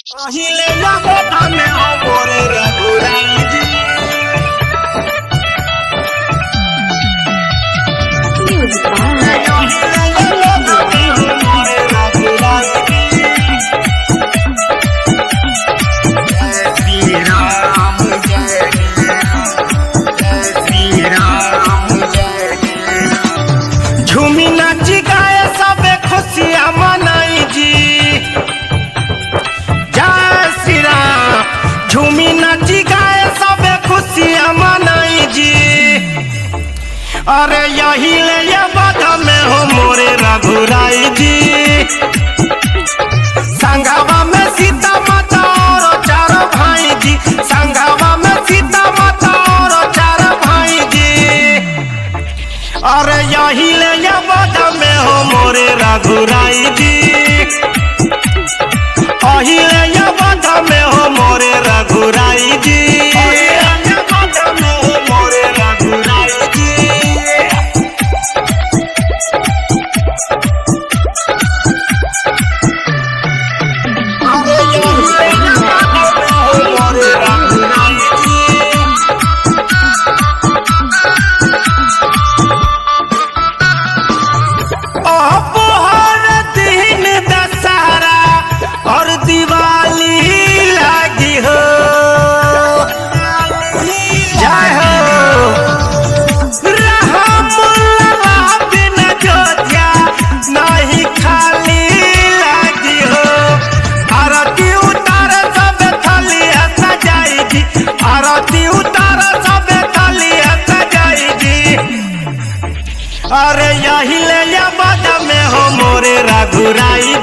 अहिले लगोटा में हो मोरे रघुराई जी। अहिले लगोटा में हो मोरे रघुराई जी। जय श्री राम जय श्री राम जय झूमी नाची गाए सबे खुशियाँ मनाई जी। झूमी नाची गाए सबे खुशियाँ मनाई जी। अरे यही ले ये बाधा में हो मोरे रघुराई जी। संगवा में सीता माता और चारों भाई जी। संगवा में सीता माता और चारों भाई जी। अरे यही ले ये बाधा में हो मोरे रघुराई जी। अहिले ये बाधा में हो मोरे रघुराई जी। अहिले बाधा में हो मोरे रघुराई जी। अरे अहिले बाधा में हो मोरे रघुराई जी। अपहर दिन दशहरा और दिवाली लगी हो। जय हो रहमुल्ला बिन जोतिया नहीं खाली लगी हो। आरती उतार सब थाली सजाई जी। आरती उतार सब थाली सजाई जी। अरे यही ले बाधा में हो मोरे रघुराई